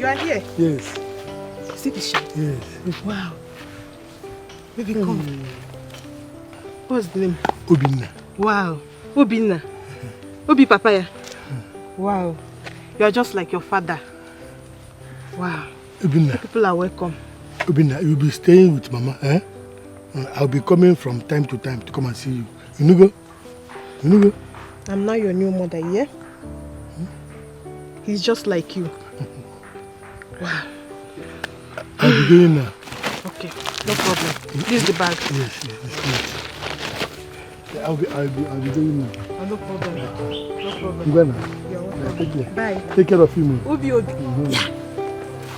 You are here? Yes. See the shape? Yes. Wow. Baby, come. What's the name? Obinna. Wow. Obinna. Obi Papaya. Wow. You are just like your father. Wow. Obinna. People are welcome. Obinna, you'll be staying with Mama, eh? I'll be coming from time to time to come and see you. You know go? You know go? I'm not your new mother, yeah? He's just like you. Wow. I'll be going now. Okay, no problem. This is the bag. Yes. I'll be going now. Oh, no problem. No problem. You're welcome. Take care. Bye. Take care of you, man. Obi. Yeah.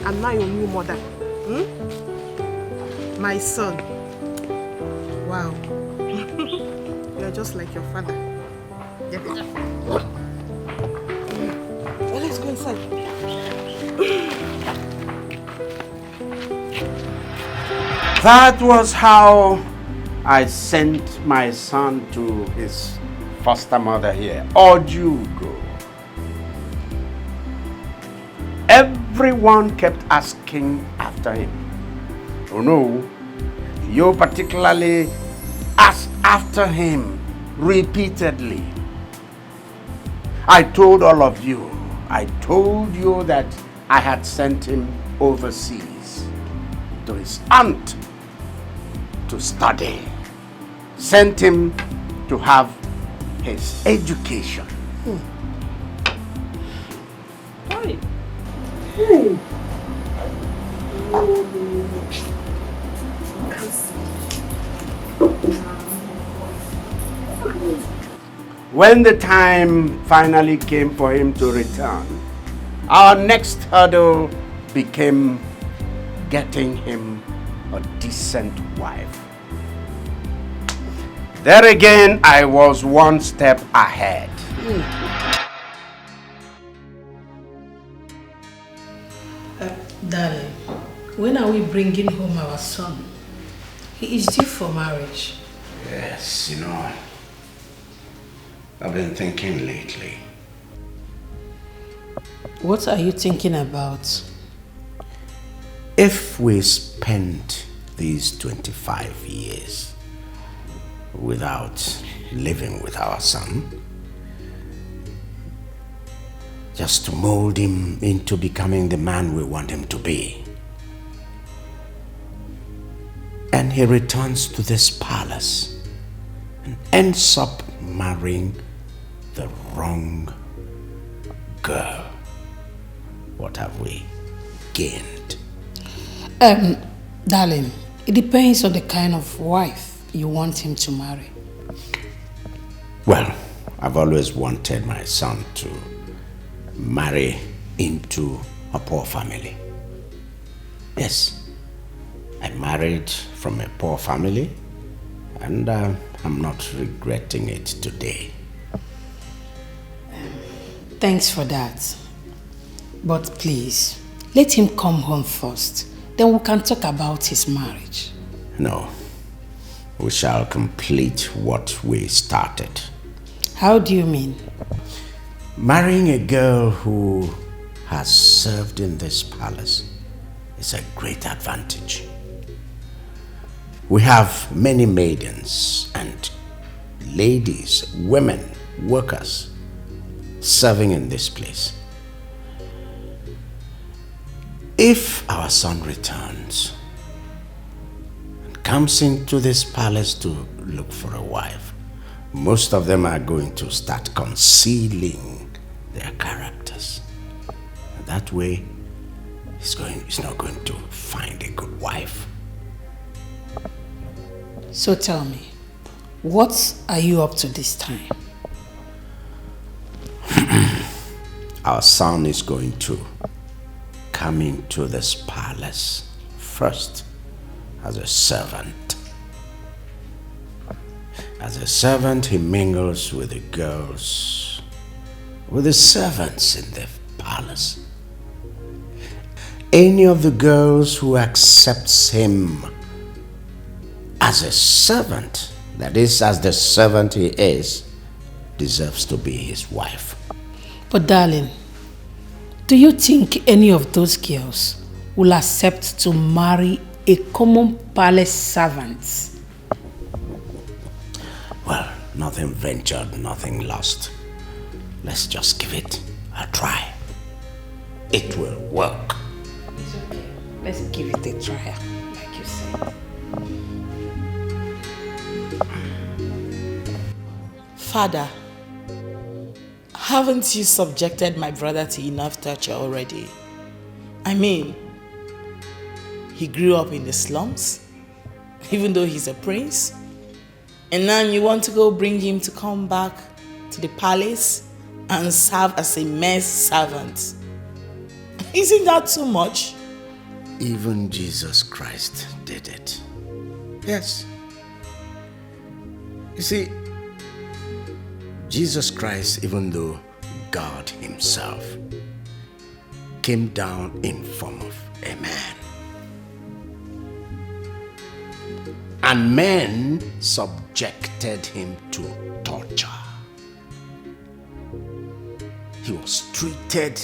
I'm not your new mother. My son. Wow. You're just like your father. Well, let's go inside. That was how I sent my son to his foster mother here. Or you go. Everyone kept asking after him. Oh no, you particularly asked after him repeatedly. I told all of you, I told you that I had sent him overseas to his aunt to study, sent him to have his education. Hi. When the time finally came for him to return, our next hurdle became getting him a decent wife. There again, I was one step ahead. Darling, when are we bringing home our son? He is due for marriage. Yes, you know, I've been thinking lately. What are you thinking about? If we spend these 25 years without living with our son, just to mold him into becoming the man we want him to be, and he returns to this palace and ends up marrying the wrong girl, what have we gained? Darling, it depends on the kind of wife you want him to marry. Well, I've always wanted my son to marry into a poor family. Yes, I married from a poor family, and I'm not regretting it today. Thanks for that. But please, let him come home first. Then we can talk about his marriage. No, we shall complete what we started. How do you mean? Marrying a girl who has served in this palace is a great advantage. We have many maidens and ladies, women, workers serving in this place. If our son returns and comes into this palace to look for a wife, most of them are going to start concealing their characters. And that way, he's not going to find a good wife. So tell me, what are you up to this time? Our son is going to come into this palace first as a servant. As a servant, he mingles with the girls, with the servants in the palace. Any of the girls who accepts him as a servant, that is, as the servant he is, deserves to be his wife. But darling, Do you think any of those girls will accept to marry a common palace servant? Well, nothing ventured, nothing lost. Let's just give it a try. It will work. It's okay. Let's give it a try, like you said. Father, haven't you subjected my brother to enough torture already? I mean, he grew up in the slums, even though he's a prince. And now you want to go bring him to come back to the palace and serve as a mere servant. Isn't that too much? Even Jesus Christ did it. Yes. You see, Jesus Christ, even though God himself, came down in form of a man. And men subjected him to torture. He was treated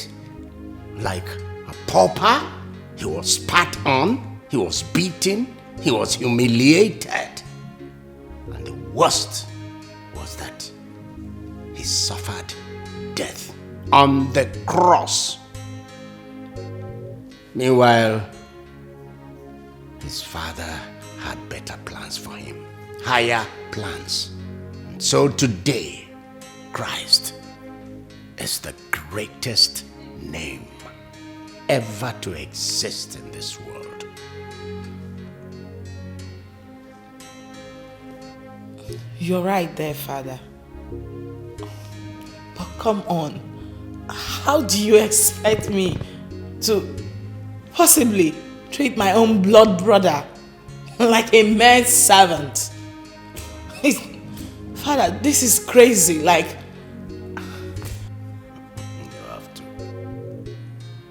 like a pauper. He was spat on. He was beaten. He was humiliated. And the worst was that he suffered death on the cross. Meanwhile, his father had better plans for him, higher plans. And so today, Christ is the greatest name ever to exist in this world. You're right there, Father. But come on, how do you expect me to possibly treat my own blood brother like a mere servant? Father, this is crazy. Like, You have to.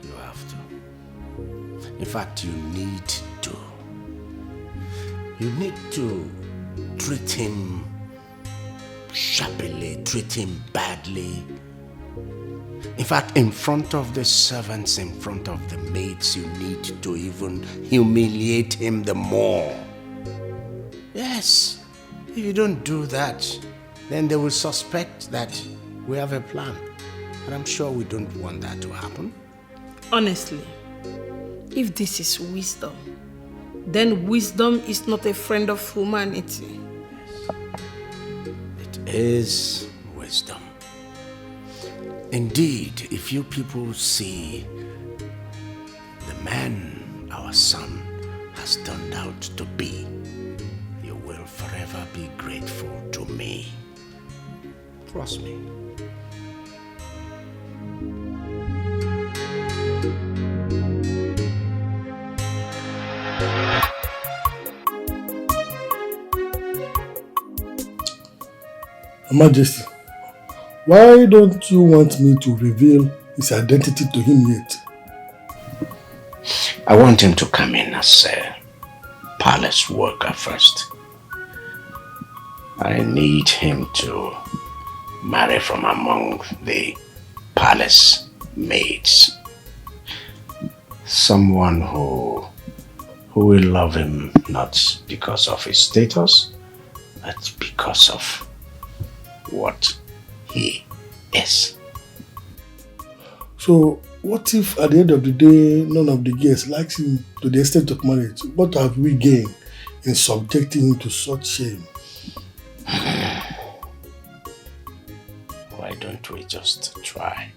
You have to. In fact, you need to. You need to treat him sharply, treat him badly. In fact, in front of the servants, in front of the maids, you need to even humiliate him the more. Yes. If you don't do that, then they will suspect that we have a plan. And I'm sure we don't want that to happen. Honestly, if this is wisdom, then wisdom is not a friend of humanity. It is wisdom. Indeed, if you people see the man our son has turned out to be, you will forever be grateful to me. Trust me. Your Majesty, why don't you want me to reveal his identity to him yet? I want him to come in as a palace worker first. I need him to marry from among the palace maids. Someone who will love him not because of his status, but because of what he is. So, what if at the end of the day, none of the girls likes him to the extent of marriage? What have we gained in subjecting him to such shame? Why don't we just try,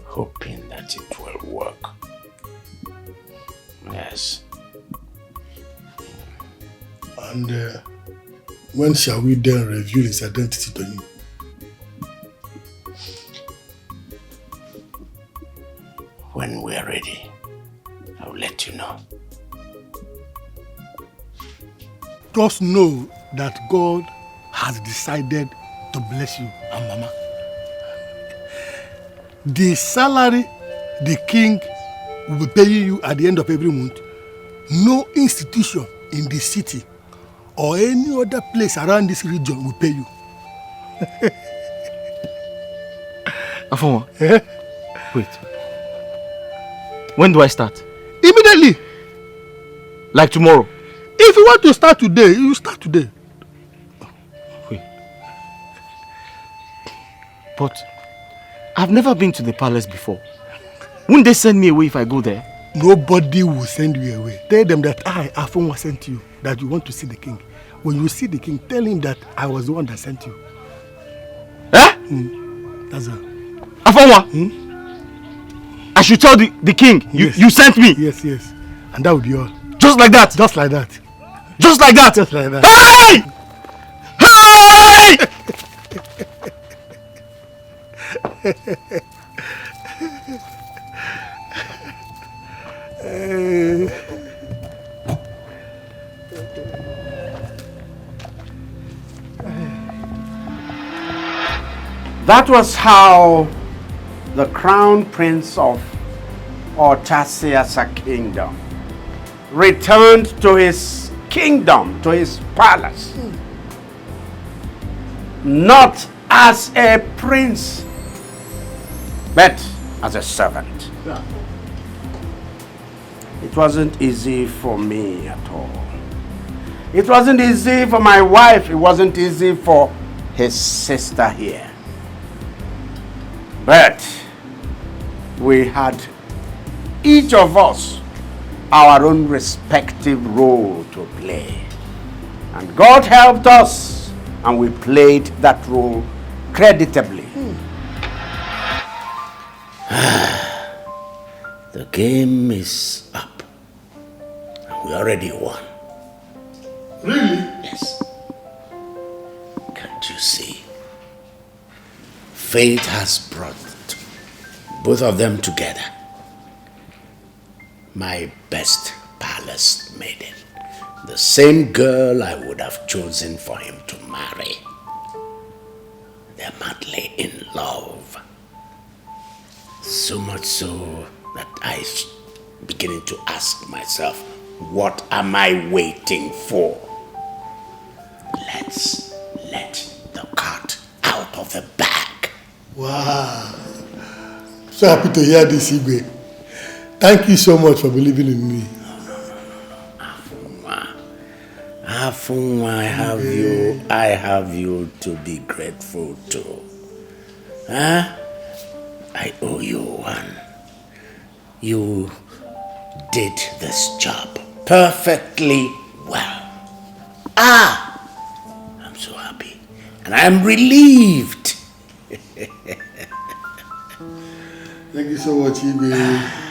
hoping that it will work? Yes. And when shall we then reveal his identity to him? When we are ready, I'll let you know. Just know that God has decided to bless you and Mama. The salary the king will be paying you at the end of every month, no institution in the city or any other place around this region will pay you. Afoma, wait. When do I start? Immediately. Like tomorrow? If you want to start today, you start today. Wait. But I've never been to the palace before. Won't they send me away if I go there? Nobody will send you away. Tell them that I, Afonwa, sent you, that you want to see the king. When you see the king, tell him that I was the one that sent you. Eh? That's all. Afonwa? I should tell the king Yes. you sent me? Yes. And that would be all. Just like that? Just like that. Just like that? Just like that. Hey! Hey! That was how the crown prince of Ortasiasa kingdom returned to his kingdom, to his palace. Not as a prince, but as a servant. Yeah. It wasn't easy for me at all. It wasn't easy for my wife. It wasn't easy for his sister here. But we had, each of us, our own respective role to play. And God helped us, and we played that role creditably. The game is up. And we already won. Really? Yes. Can't you see? Fate has brought both of them together. My best palace maiden. The same girl I would have chosen for him to marry. They're madly in love. So much so that I'm beginning to ask myself, what am I waiting for? Let's let the cat out of the bag. Wow. So happy to hear this, Igwe. Thank you so much for believing in me. Afunwa, I have you to be grateful to. Huh? I owe you one. You did this job perfectly well. I'm so happy. And I'm relieved. Thank you so much, Igwe.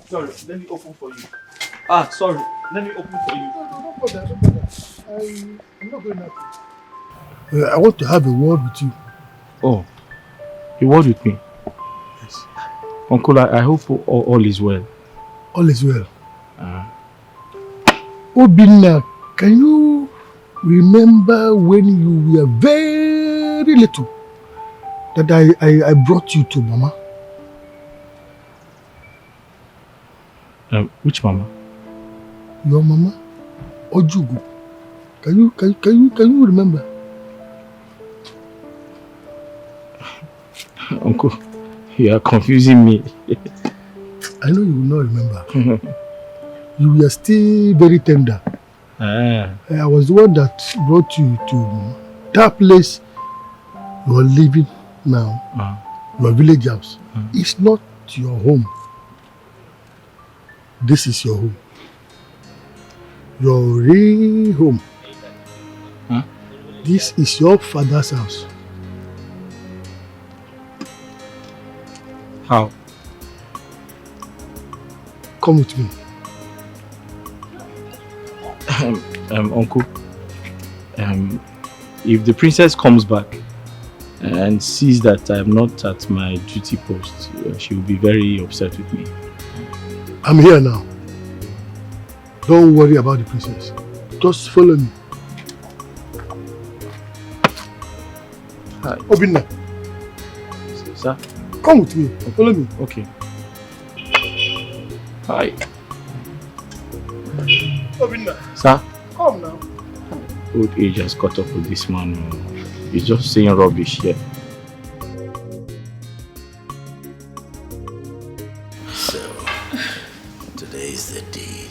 Sorry, let me open for you. Sorry, let me open for you. No bother. I'm not going out. I want to have a word with you. Oh, a word with me? Yes. Uncle, I hope all is well. All is well. Obinna, can you remember when you were very little that I brought you to Mama? Which Mama? Your Mama, Ojugu. Can you remember? Uncle, you are confusing me. I know you will not remember. You were still very tender. I was the one that brought you to that place you are living now. Your village house. It's not your home. This is your home. Your real home. This is your father's house. How? Come with me. Uncle, if the princess comes back and sees that I am not at my duty post, she will be very upset with me. I'm here now. Don't worry about the princess. Just follow me. Hi. Obinna. Sir? Come with me. Follow me. Okay. Hi. Obinna. Sir? Come now. Old age has caught up with this man. He's just saying rubbish here. So, today is the day.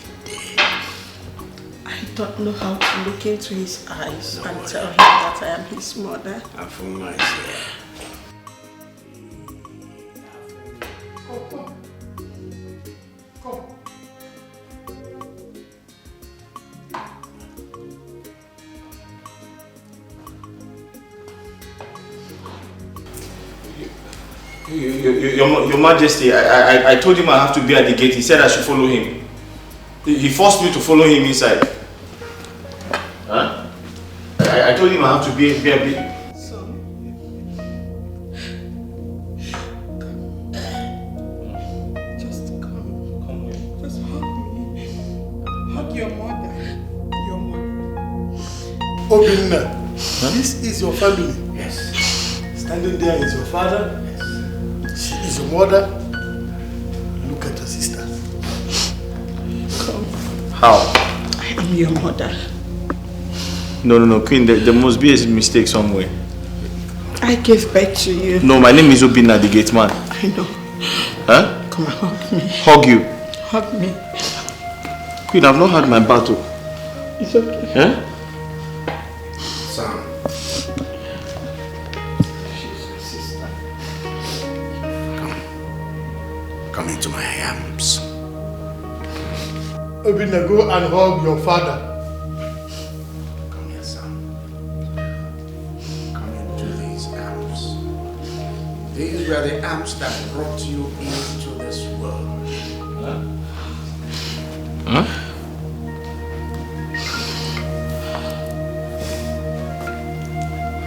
I don't know how to look into his eyes and tell him that I am his mother. Afuma is here. Your Majesty, I told him I have to be at the gate. He said I should follow him. He forced me to follow him inside. Huh? I told him I have to be a bit. Just come. Just hug me. Hug your mother. Your mother. Obinna, this is your family. Yes. Standing there is your father. She is your mother. Look at your sister. Come. How? I am your mother. No, Queen, there must be a mistake somewhere. I gave birth to you. No, my name is Obinna, the gate man. I know. Huh? Come and hug me. Hug you. Hug me. Queen, I've not had my battle. It's okay. Huh? Son. She's your sister. Come into my arms. Obinna, go and hug your father. Come here, son. Come into these arms. These were the arms that brought you into this world. Huh?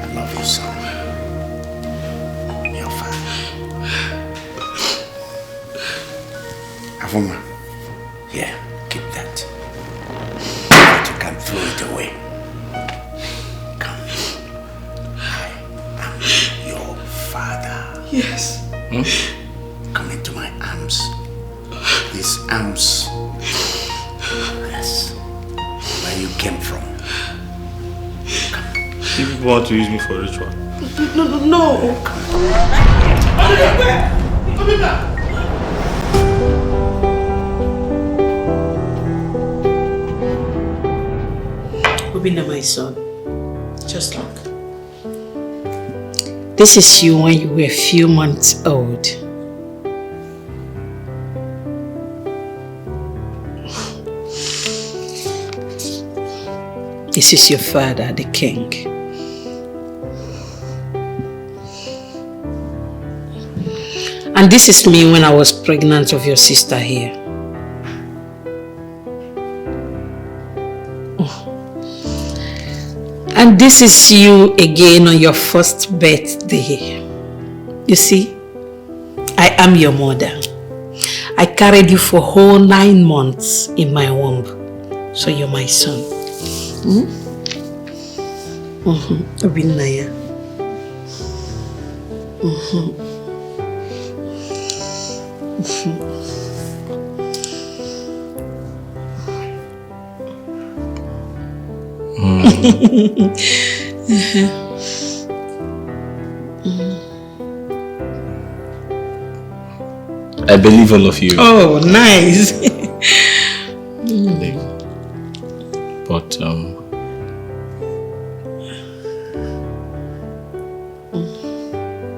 I love you, son. Your father. Afuma, here, keep that. But you can throw it away. Come. I am your father. Yes. Come into my arms. These arms. Yes. Where you came from. If people want to use me for ritual. No. Obinna, my son, just look. This is you when you were a few months old. This is your father, the king. And this is me when I was pregnant of your sister here. And this is you again on your first birthday. You see, I am your mother. I carried you for whole 9 months in my womb. So you're my son. Obinna. I believe all of you. Oh, nice. But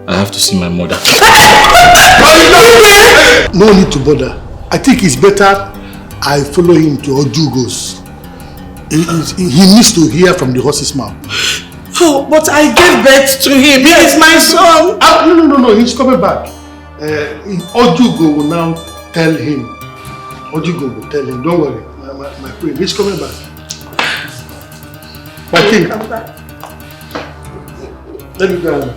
I have to see my mother. No need to bother. I think it's better I follow him to Ojugos. He needs to hear from the horse's mouth. Oh, but I gave birth to him. He is my son. No. He's coming back. Ojugo will now tell him. Ojugo will tell him, don't worry, my friend, he's coming back. My king. Let me go.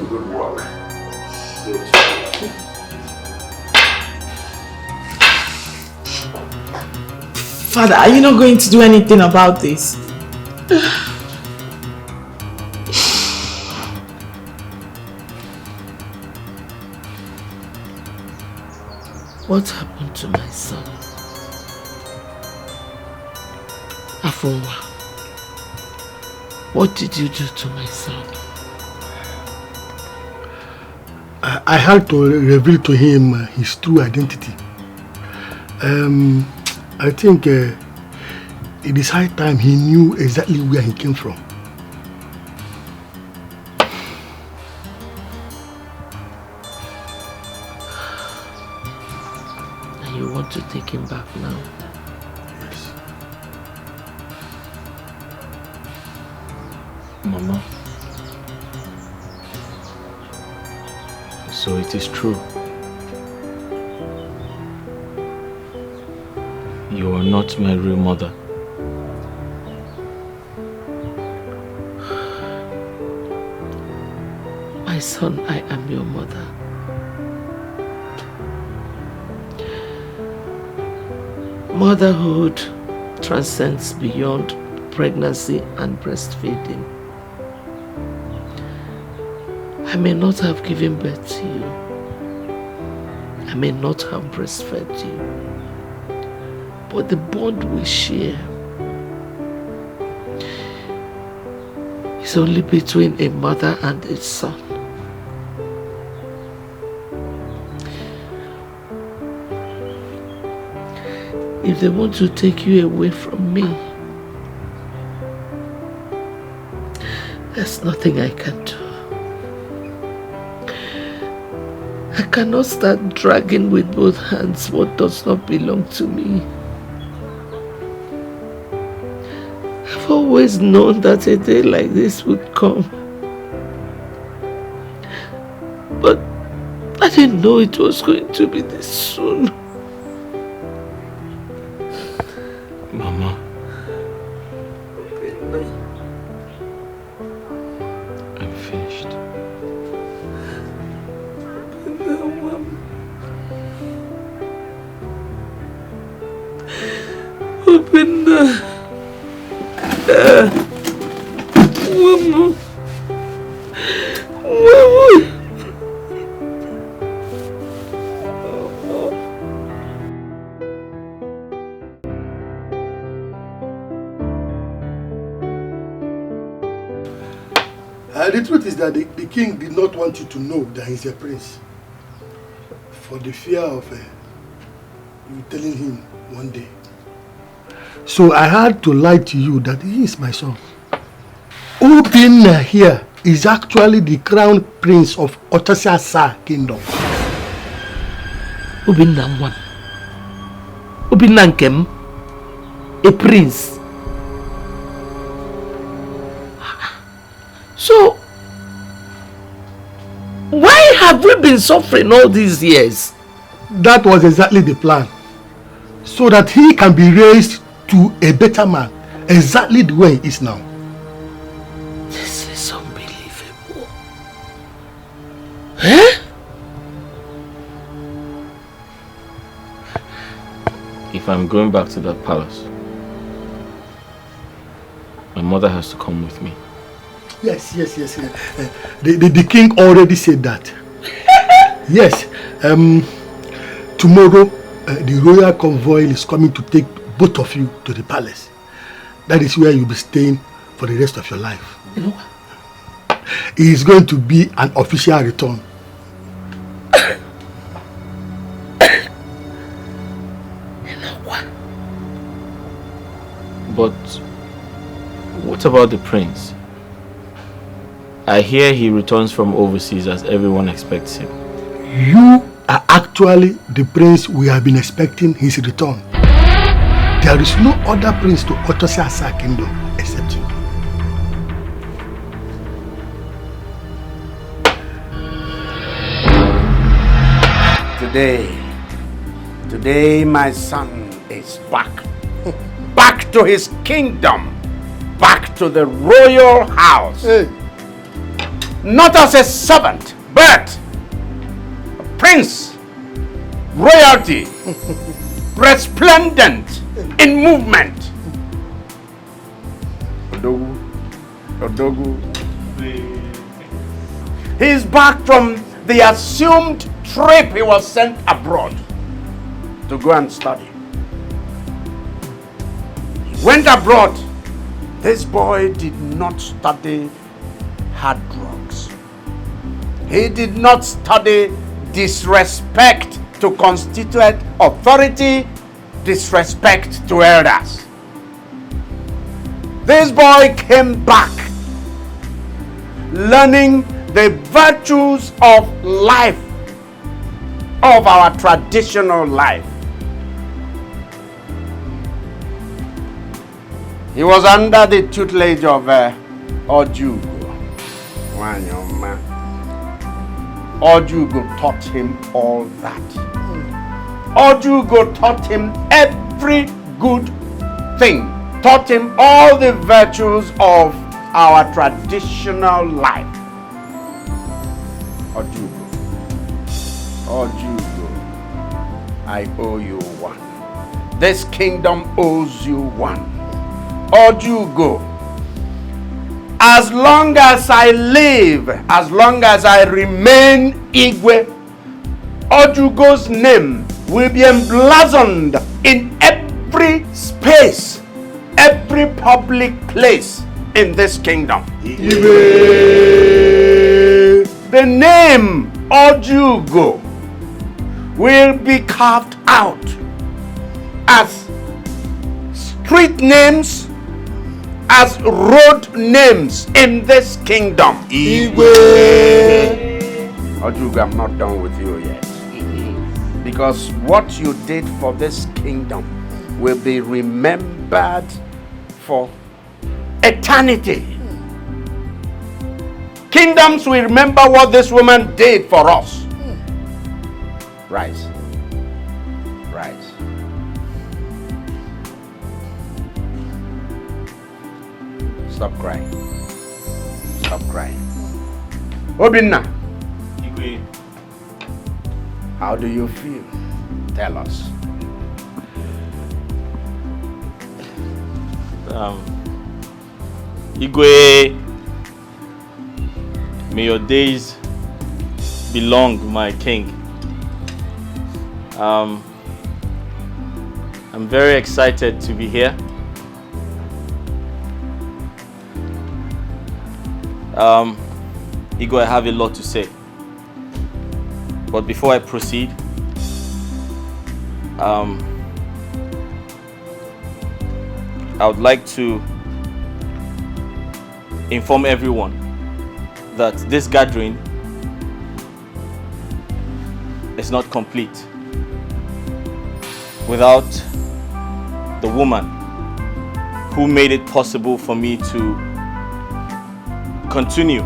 Good work. Father, are you not going to do anything about this? What happened to my son? Afunwa, what did you do to my son? I had to reveal to him his true identity. I think it is high time he knew exactly where he came from. And you want to take him back now? Yes. Mama. So it is true. You are not my real mother. My son, I am your mother. Motherhood transcends beyond pregnancy and breastfeeding. I may not have given birth to you. I may not have breastfed you. But the bond we share is only between a mother and a son. If they want to take you away from me, there's nothing I can do. I cannot start dragging with both hands what does not belong to me. I've always known that a day like this would come. But I didn't know it was going to be this soon. Mama. I'm finished. Open the... Mama. The truth is that the king did not want you to know that he's a prince, for the fear of you telling him one day. So I had to lie to you that he is my son. Obinna here is actually the crown prince of Otasiasa kingdom. Obinna one. Obinna Nkem, a prince. So, why have we been suffering all these years? That was exactly the plan. So that he can be raised to a better man, exactly the way he is now. This is unbelievable. Eh? If I'm going back to that palace, my mother has to come with me. Yes. The king already said that. Yes. Tomorrow, the royal convoy is coming to take both of you to the palace. That is where you'll be staying for the rest of your life. You know what? It is going to be an official return. You know what? But what about the prince? I hear he returns from overseas as everyone expects him. You are actually the prince we have been expecting his return. There is no other prince to Otasiasa kingdom except you. Today my son is back. Back to his kingdom. Back to the royal house. Hey. Not as a servant, but a prince. Royalty. Resplendent in movement. Odogu. He's back from the assumed trip he was sent abroad to go and study. He went abroad. This boy did not study hard drugs. He did not study disrespect to constituent authority, disrespect to elders. This boy came back learning the virtues of life, of our traditional life. He was under the tutelage of Ojugo. Wanyoma. Ojugo taught him all that. Ojugo taught him every good thing. Taught him all the virtues of our traditional life. Ojugo. Ojugo. I owe you one. This kingdom owes you one. Ojugo. As long as I live, as long as I remain Igwe, Ojugo's name will be emblazoned in every space, every public place in this kingdom. Igwe. The name Ojugo will be carved out as street names, as road names in this kingdom. Igwe. Ojugo, I'm not done with you yet. Because what you did for this kingdom will be remembered for eternity. Kingdoms will remember what this woman did for us. Rise. Rise. Stop crying. Stop crying. Obinna. Igwe. How do you feel? Tell us. Igwe, may your days be long, my king. I'm very excited to be here. Igwe, I have a lot to say. But before I proceed, I would like to inform everyone that this gathering is not complete without the woman who made it possible for me to continue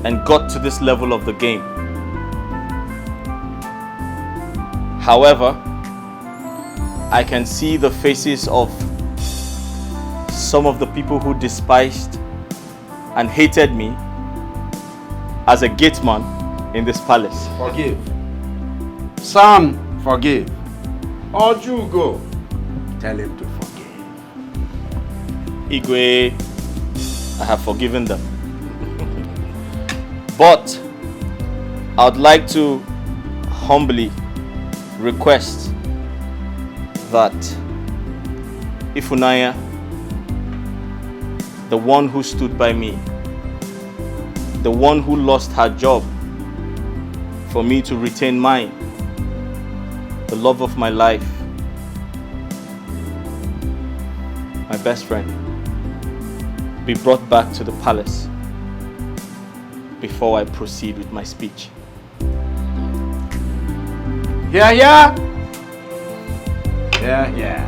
and got to this level of the game. However, I can see the faces of some of the people who despised and hated me as a gate man in this palace. Forgive. Son, forgive. Ojugo, tell him to forgive. Igwe, I have forgiven them. But I would like to humbly request that Ifunanya, the one who stood by me, the one who lost her job for me to retain mine, the love of my life, my best friend, be brought back to the palace before I proceed with my speech. Yeah, yeah. Yeah, yeah.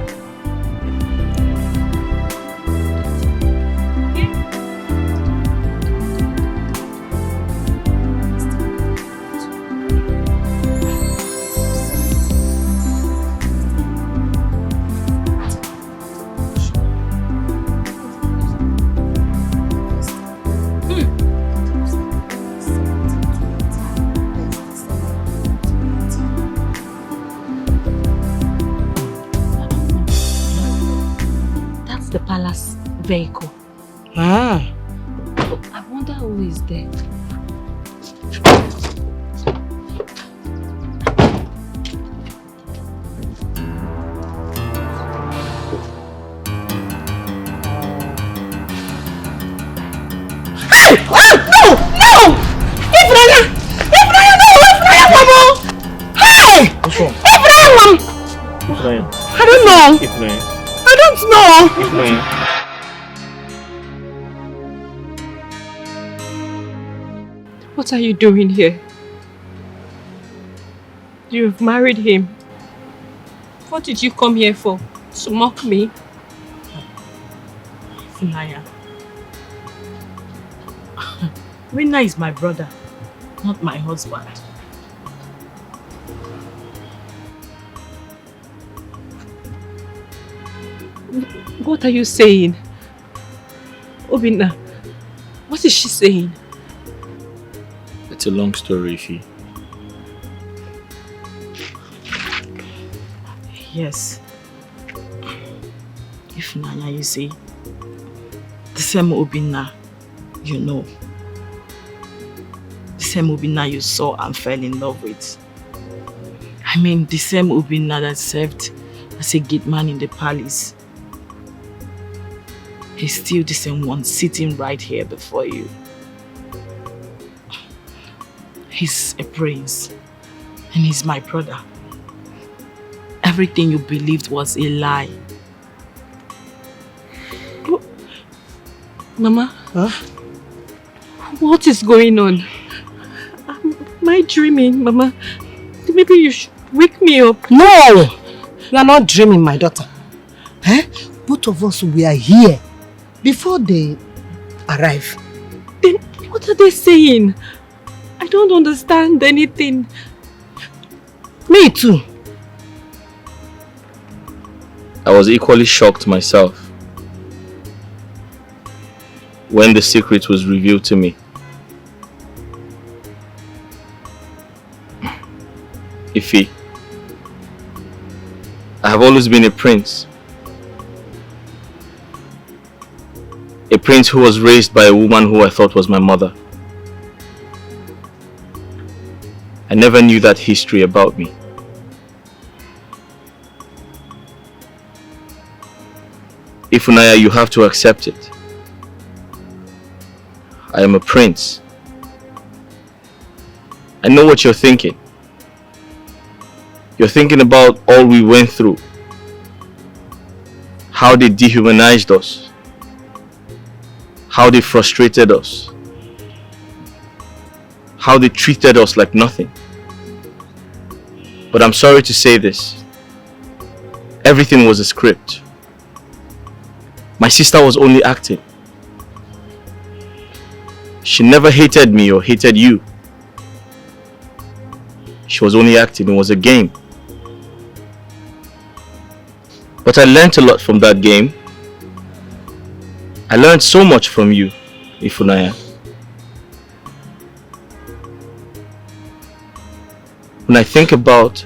vehicle. Ah. I wonder who is there. Hey! Oh, no! No! Ifraya! Ifraya, no! Ifraya, Mama! Hey! What's wrong? Ifraya, Mom! Ifraya. I don't know. Ifraya. I don't know. Ifraya. What are you doing here? You've married him. What did you come here for? To mock me? Funaya. Rina is my brother, not my husband. What are you saying? Obinna, what is she saying? It's a long story, Ifi. Yes. If Nanya, you see, the same Obinna you know, the same Obinna you saw and fell in love with. I mean, the same Obinna that served as a gate man in the palace. He's still the same one sitting right here before you. He's a prince and he's my brother. Everything you believed was a lie. Mama? Huh? What is going on? Am I dreaming, Mama? Maybe you should wake me up. No! You are not dreaming, my daughter. Eh? Both of us were here before they arrive. Then what are they saying? I don't understand anything. Me too. I was equally shocked myself when the secret was revealed to me. Ifi, I have always been a prince. A prince who was raised by a woman who I thought was my mother. I never knew that history about me. Ifunaya, you have to accept it. I am a prince. I know what you're thinking. You're thinking about all we went through. How they dehumanized us. How they frustrated us. How they treated us like nothing. But I'm sorry to say this. Everything was a script. My sister was only acting. She never hated me or hated you. She was only acting. It was a game. But I learned a lot from that game. I learned so much from you, Ifunaya. When I think about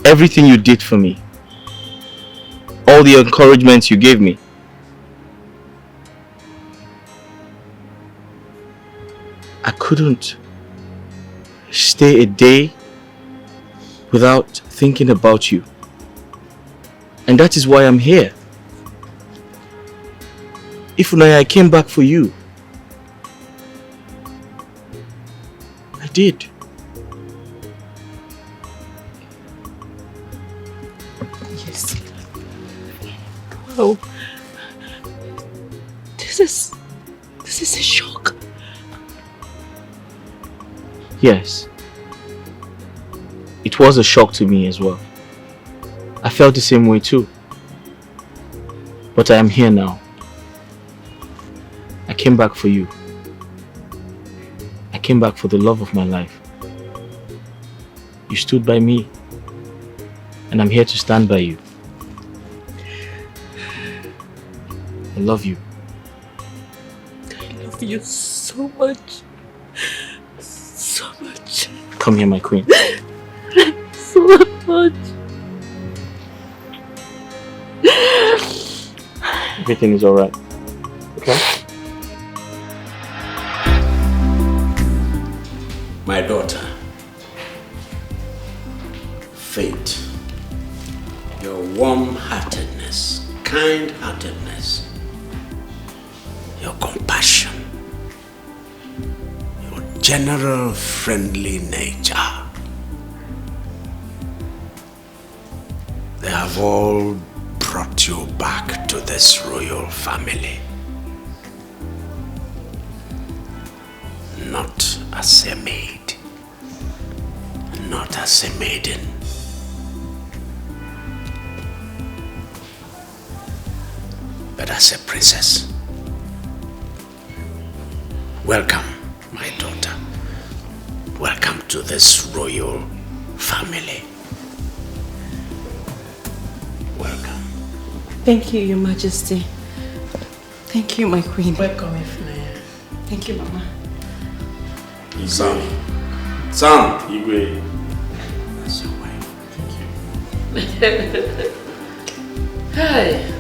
everything you did for me, all the encouragements you gave me, I couldn't stay a day without thinking about you. And that is why I'm here. Ifunaya, I came back for you. I did. Yes. Wow. This is a shock. Yes. It was a shock to me as well. I felt the same way too. But I am here now. I came back for you. I came back for the love of my life. You stood by me. And I'm here to stand by you. I love you. I love you so much. So much. Come here, my queen. So much. everything is alright. Okay? My daughter, Faith, your warm-heartedness, kind-heartedness, your compassion, your general friendly nature, they have all brought you back to this royal family. Not as a maid, not as a maiden, but as a princess. Welcome, my daughter. Welcome to this royal family. Welcome. Thank you, Your Majesty. Thank you, my queen. Welcome, Ifnaya. Thank you, Mama. Son, Igwe. That's your wife. Thank you. Hi.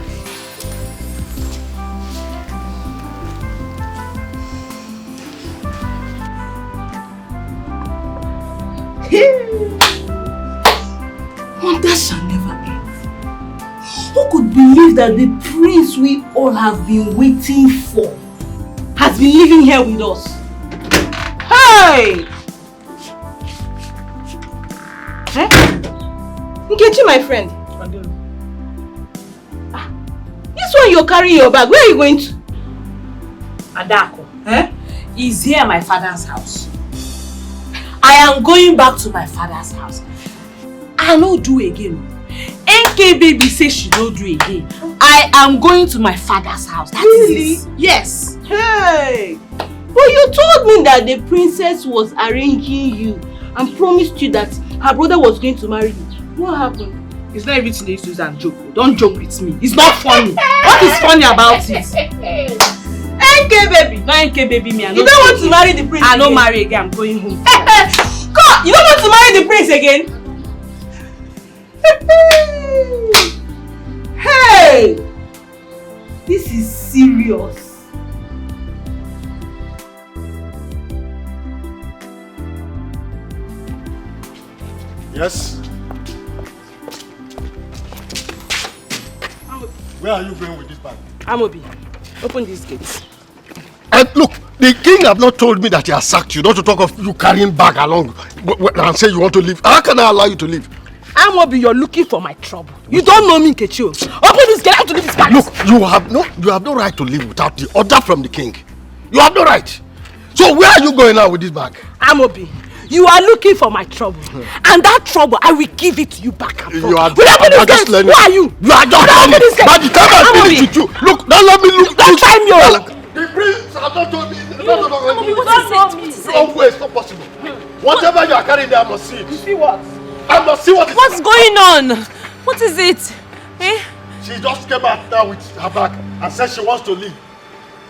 Wonder shall never end. Who could believe that the prince we all have been waiting for has been living here with us? Hey! Eh? Nkechi, my friend. This one you're carrying your bag, where are you going to? Adako, is here my father's house. I am going back to my father's house. I no do again. NK baby says she don't do again. I am going to my father's house. That Really? is it. Yes. Hey! But you told me that the princess was arranging you and promised you that her brother was going to marry you. What happened? It's not everything they used to use and joke. Don't joke with me. It's not funny. What is funny about it? NK baby! No NK baby me. You don't want to marry the prince I again? don't marry again. I'm going home. God! You don't want to marry the prince again? Hey! This is serious. Yes? Where are you going with this bag? Amobi, open these gates. And look, the king have not told me that he has sacked you, not to talk of you carrying bag along and say you want to leave. How can I allow you to leave? Amobi, you're looking for my trouble. You don't know me, Nkechi. Open this gate, I have to leave this palace. Look, you have no right to leave without the order from the king. You have no right. So where are you going now with this bag? Amobi, you are looking for my trouble. And that trouble, I will give it to you back and forth. You are just learning. Who are you? You are just learning. By the time I finish with you, look, don't let me look. Don't try me. The prince has not told me. What No way, it's not possible. Whatever you are carrying there, I must see it. You see what? I must see what it is. What's going on? What is it? Eh? She just came out now with her bag and said she wants to leave.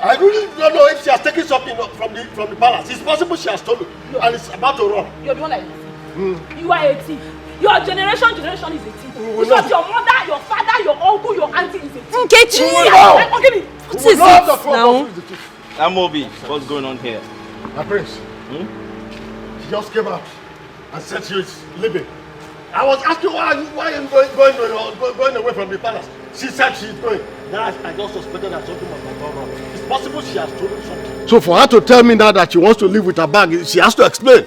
I really don't know if she has taken something from the palace. It's possible she has stolen and it's about to run. You're the one that is a thief. You are a thief. Your generation is a thief. Because your mother, your father, your uncle, your auntie is a thief. Nkechi! What is it now? Amobi, what's going on here? My prince, she just came out and said she is leaving. I was asking why are you going away from the palace? She said she's going. Then I just suspected that something must have gone wrong. It's possible she has stolen something. So for her to tell me now that she wants to leave with her bag, she has to explain.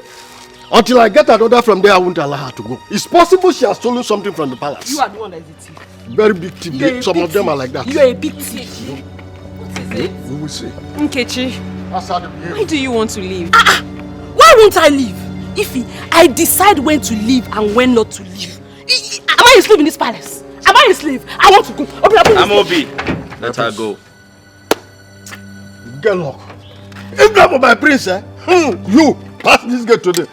Until I get an order from there, I won't allow her to go. It's possible she has stolen something from the palace. You are the one that is a thief. Very big thief. Some of them are like that. You are a big thief. What is it? We will see. Nkechi, That's how they behave. why do you want to leave? Why won't I leave? If I decide when to leave and when not to leave. Am I a slave in this palace? Am I a slave? I want to go. Open Amobi, let her go. Get lock. If not for my prince, you pass this gate today.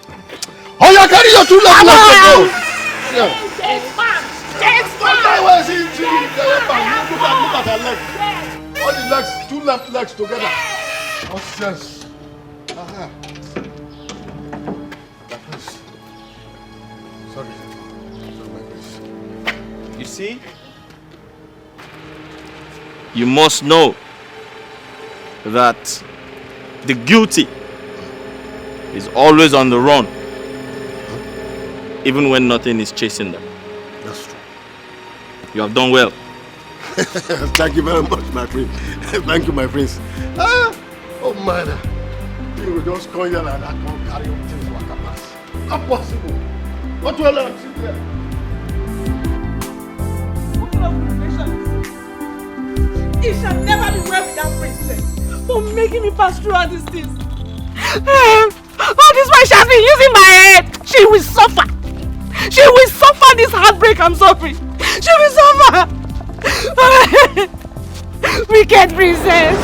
Oh, you carry your 2 legs to go. Look at her legs. All the legs, 2 left legs together. Nonsense. My prince. Sorry, my prince. You see? You must know that the guilty is always on the run, even when nothing is chasing them. That's true. You have done well. Thank you very much, my friend. Thank you, my friends. Oh man, you will just come here and I can't carry on things like a pass. Not possible. What will I see there? What kind of relation is this? It shall never be well with that princess for making me pass through all these things. All this while she has been using my head. She will suffer. She will suffer this heartbreak I'm suffering. She will suffer. Wicked princess.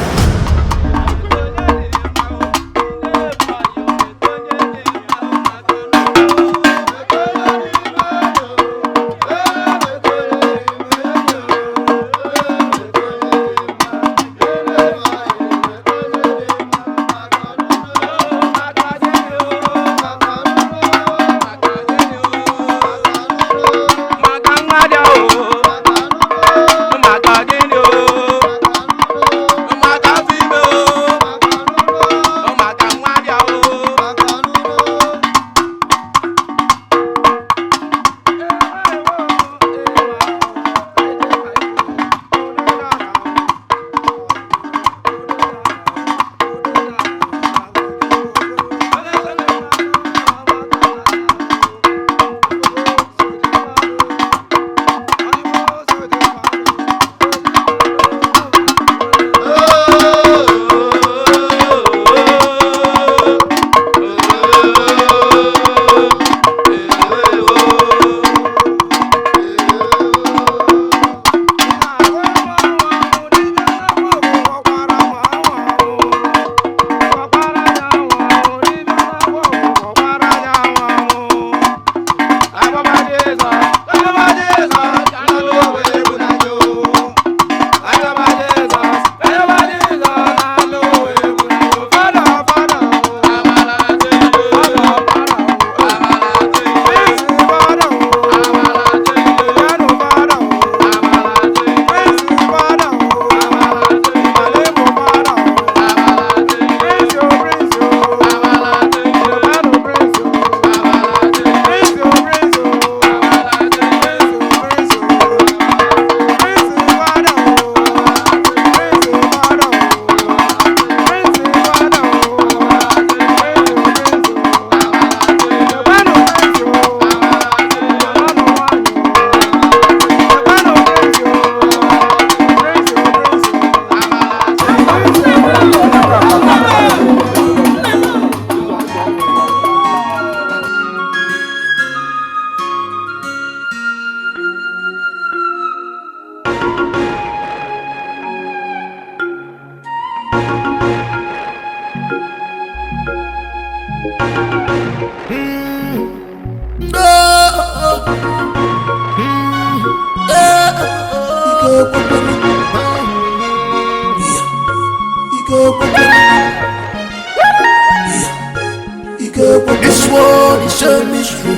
This world is a mystery,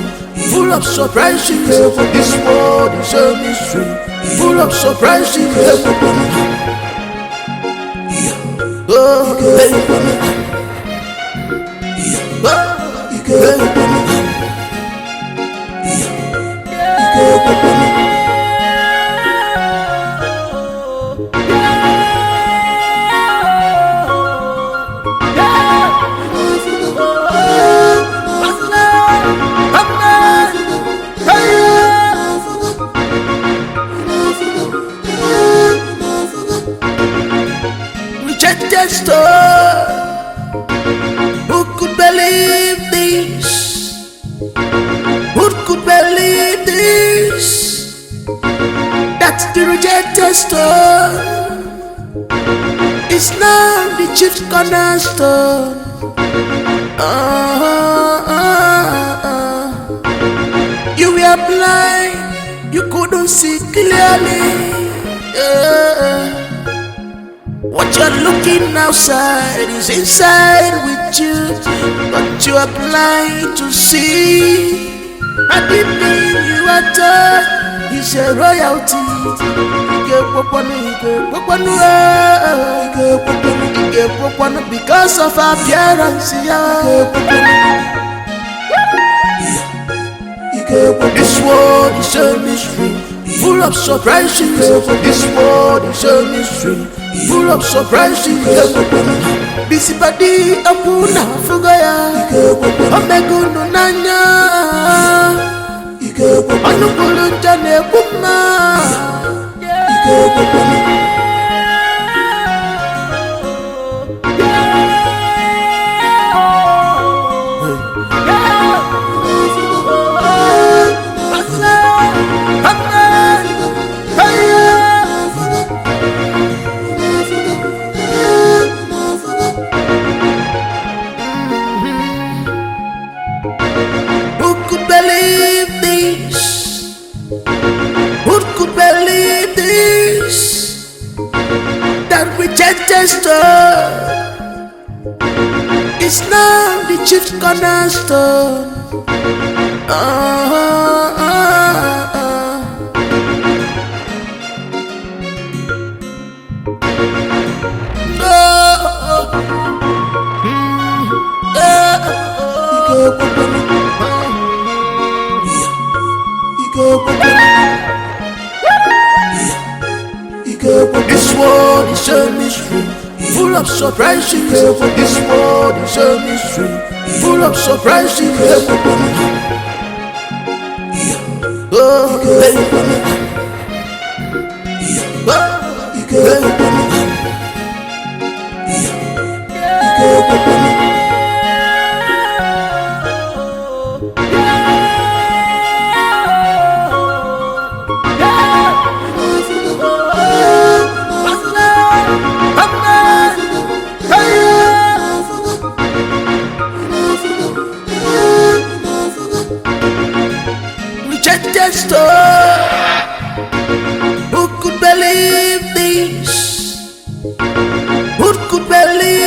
full of surprises. This world is a mystery, full of surprises. Oh, rejected star. Who could believe this? Who could believe this? That's the rejected star. It's now the chief cornerstone. You were blind, you couldn't see clearly. What you're looking outside is inside with you, but you are blind to see. Everything you are taught is a royalty. because of appearance. This world is a mystery, full of surprises. This world is a mystery, full of surprises. Busy body apuna fugaya, omegunu nanya, anukulu jane kuma. It's now the chief cornerstone. This world is a mystery, full of surprises. This world is a mystery, full of surprises. Who could believe this? Who could believe